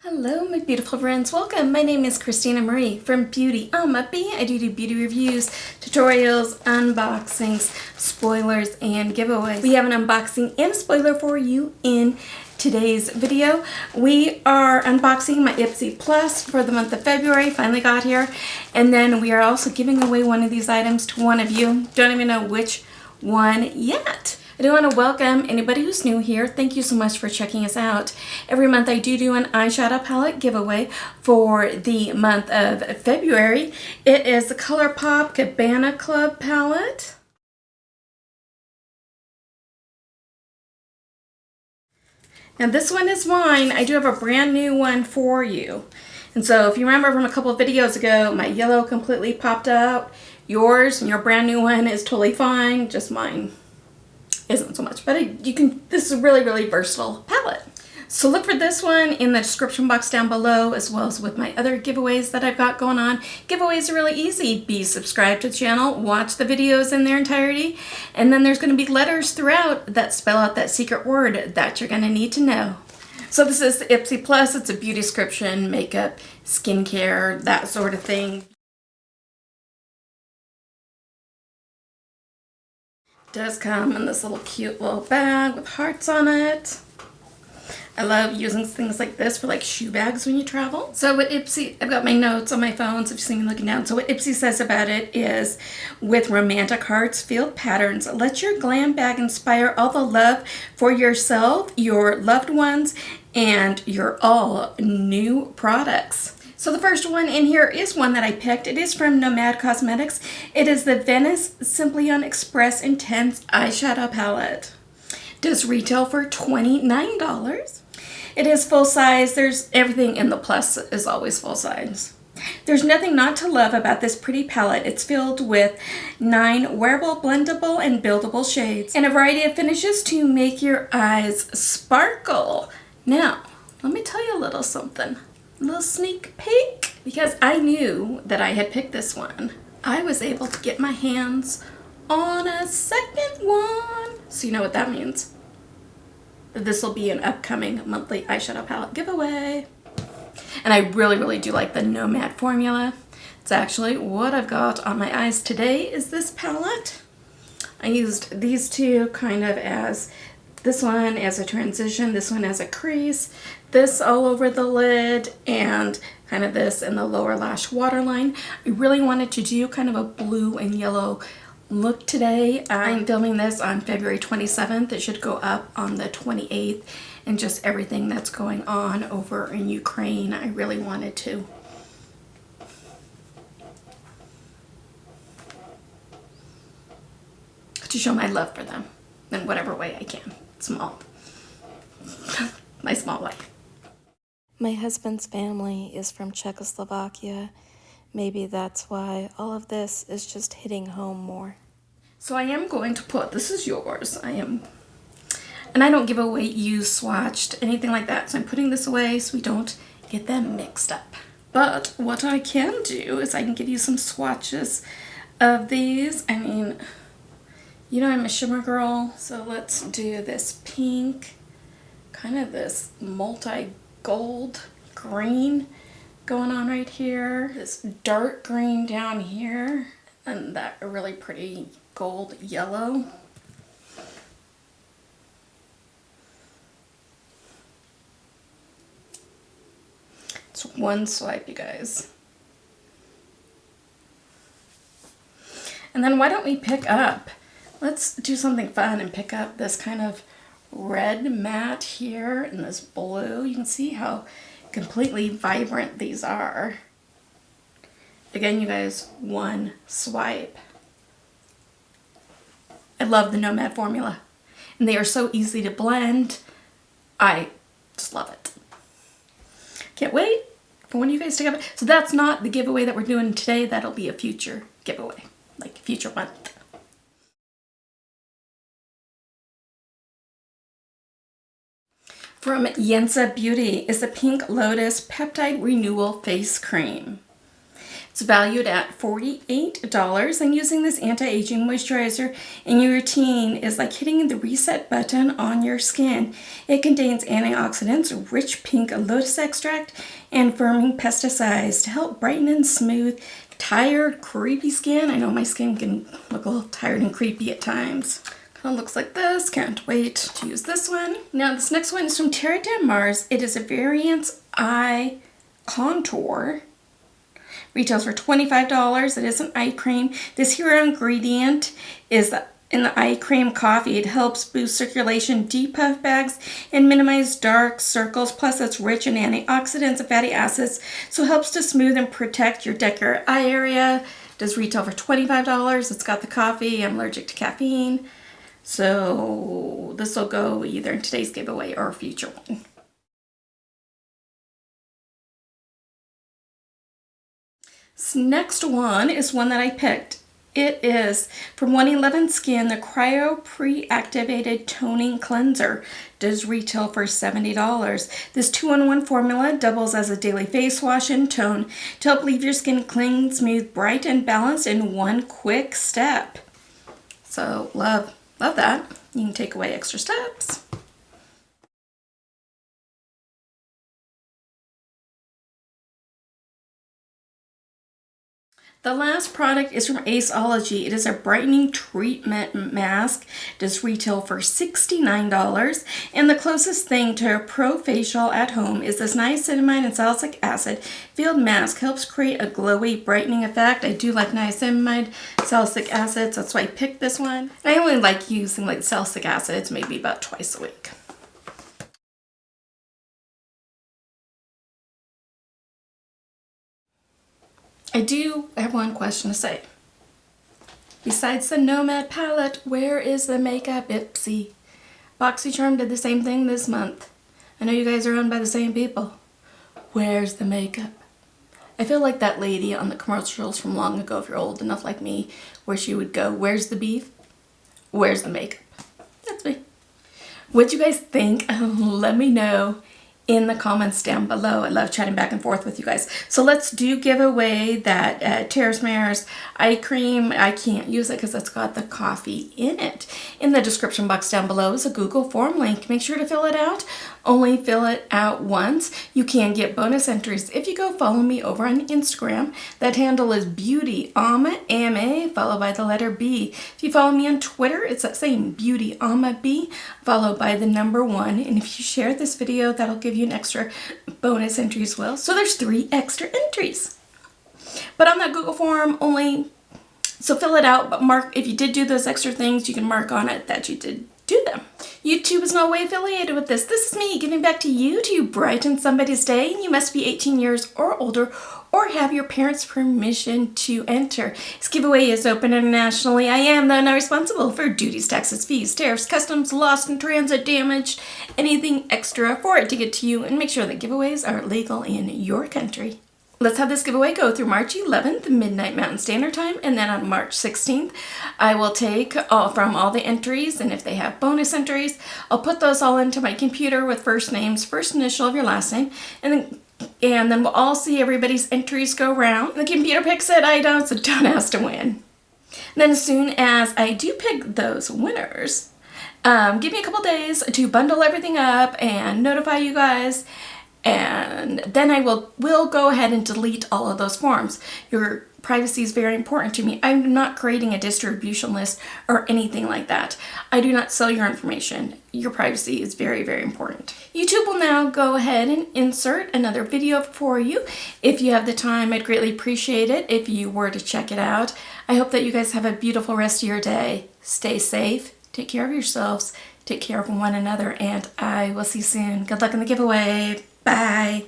Hello my beautiful friends, welcome. My name is Christina Marie from BeautyAmaB. I do beauty reviews, tutorials, unboxings, spoilers, and giveaways. We have an unboxing and a spoiler for you in today's video. We are unboxing my Ipsy Plus for the month of February, finally got here. And then we are also giving away one of these items to one of you. Don't even know which one yet. I do want to welcome anybody who's new here. Thank you so much for checking us out. Every month I do an eyeshadow palette giveaway for the month of February. It is the Colourpop Cabana Club palette. Now this one is mine. I do have a brand new one for you. And so if you remember from a couple of videos ago, my yellow completely popped out. Yours and your brand new one is totally fine, just mine isn't so much, but this is a really versatile palette. So look for this one in the description box down below, as well as with my other giveaways that I've got going on. Giveaways are really easy. Be subscribed to the channel, watch the videos in their entirety, and then there's going to be letters throughout that spell out that secret word that you're going to need to know. So this is the Ipsy Plus. It's a beauty description, makeup, skincare, that sort of thing. Does come in this little cute little bag with hearts on it. I love using things like this for like shoe bags when you travel. So what Ipsy, I've got my notes on my phone, so if you see me looking down. So what Ipsy says about it is, with romantic hearts filled patterns, let your glam bag inspire all the love for yourself, your loved ones, and your all new products. So the first one in here is one that I picked. It is from Nomad Cosmetics. It is the Venice Simply On Express Intense Eyeshadow Palette. Does retail for $29. It is full size. There's everything in the Plus is always full size. There's nothing not to love about this pretty palette. It's filled with 9 wearable, blendable, and buildable shades and a variety of finishes to make your eyes sparkle. Now, let me tell you a little something. Little sneak peek. Because I knew that I had picked this one, I was able to get my hands on a second one. So you know what that means. This will be an upcoming monthly eyeshadow palette giveaway. And I really do like the Nomad formula. It's actually what I've got on my eyes today is this palette. I used these two kind of as, this one as a transition, this one as a crease, this all over the lid, and kind of this in the lower lash waterline. I really wanted to do kind of a blue and yellow look today. I'm filming this on February 27th. It should go up on the 28th, and just everything that's going on over in Ukraine, I really wanted to show my love for them in whatever way I can. Small. My small way. My husband's family is from Czechoslovakia. Maybe that's why all of this is just hitting home more. So I am going to put, this is yours, and I don't give away used, swatched, anything like that. So I'm putting this away so we don't get them mixed up. But what I can do is I can give you some swatches of these. I mean, you know I'm a shimmer girl, so let's do this pink, kind of this multi-gold green going on right here, this dark green down here, and that really pretty gold yellow. It's one swipe, you guys. And then why don't we pick up, let's do something fun and pick up this kind of red matte here and this blue. You can see how completely vibrant these are. Again, you guys, one swipe. I love the Nomad formula, and they are so easy to blend. I just love it. Can't wait for one of you guys to get it. So that's not the giveaway that we're doing today. That'll be a future giveaway, like future month. From Yensa Beauty is the Pink Lotus Peptide Renewal Face Cream. It's valued at $48, and using this anti-aging moisturizer in your routine is like hitting the reset button on your skin. It contains antioxidants, rich pink lotus extract, and firming pesticides to help brighten and smooth tired, creepy skin. I know my skin can look a little tired and creepy at times. Kind of looks like this. Can't wait to use this one. Now this next one is from Terra de Mars. It is a Variance Eye Contour. Retails for $25. It is an eye cream. This hero ingredient is in the eye cream coffee. It helps boost circulation, depuff bags, and minimize dark circles. Plus, it's rich in antioxidants and fatty acids, so it helps to smooth and protect your decorated eye area. It does retail for $25. It's got the coffee. I'm allergic to caffeine, so this will go either in today's giveaway or a future one. This next one is one that I picked. It is from 111 Skin, the Cryo Pre-Activated Toning Cleanser. Does retail for $70. This 2-in-1 formula doubles as a daily face wash and tone to help leave your skin clean, smooth, bright, and balanced in one quick step. So love that. You can take away extra steps. The last product is from Aceology. It is a brightening treatment mask. It does retail for $69. And the closest thing to a pro facial at home is this niacinamide and salicylic acid filled mask. Helps create a glowy brightening effect. I do like niacinamide, salicylic acid, so that's why I picked this one. And I only like using like salicylic acids maybe about twice a week. I do have one question to say. Besides the Nomad palette, where is the makeup, Ipsy? BoxyCharm did the same thing this month. I know you guys are owned by the same people. Where's the makeup? I feel like that lady on the commercials from long ago, if you're old enough like me, where she would go, where's the beef? Where's the makeup? That's me. What you guys think? Let me know in the comments down below. I love chatting back and forth with you guys. So let's give away that Terrace Mare's eye cream. I can't use it because it's got the coffee in it. In the description box down below is a Google form link. Make sure to fill it out. Only fill it out once. You can get bonus entries if you go follow me over on Instagram. That handle is BeautyAmaB, followed by the letter B. If you follow me on Twitter, it's that same BeautyAmaB, followed by the number 1. And if you share this video, that'll give you an extra bonus entry as well. So there's 3 extra entries. But on that Google form only, so fill it out, but mark, if you did do those extra things, you can mark on it that you did do them. YouTube is no way affiliated with this. This is me giving back to you brighten somebody's day. You must be 18 years or older or have your parents' permission to enter. This giveaway is open internationally. I am, though, not responsible for duties, taxes, fees, tariffs, customs, lost in transit, damaged, anything extra for it to get to you, and make sure that giveaways are legal in your country. Let's have this giveaway go through March 11th, midnight Mountain Standard Time, and then on March 16th, I will take from all the entries, and if they have bonus entries, I'll put those all into my computer with first names, first initial of your last name, and then we'll all see everybody's entries go around. The computer picks it, I don't, so don't ask to win. And then as soon as I do pick those winners, give me a couple days to bundle everything up and notify you guys. And then I will go ahead and delete all of those forms. Your privacy is very important to me. I'm not creating a distribution list or anything like that. I do not sell your information. Your privacy is very, very important. YouTube will now go ahead and insert another video for you. If you have the time, I'd greatly appreciate it if you were to check it out. I hope that you guys have a beautiful rest of your day. Stay safe, take care of yourselves, take care of one another, and I will see you soon. Good luck in the giveaway. Bye.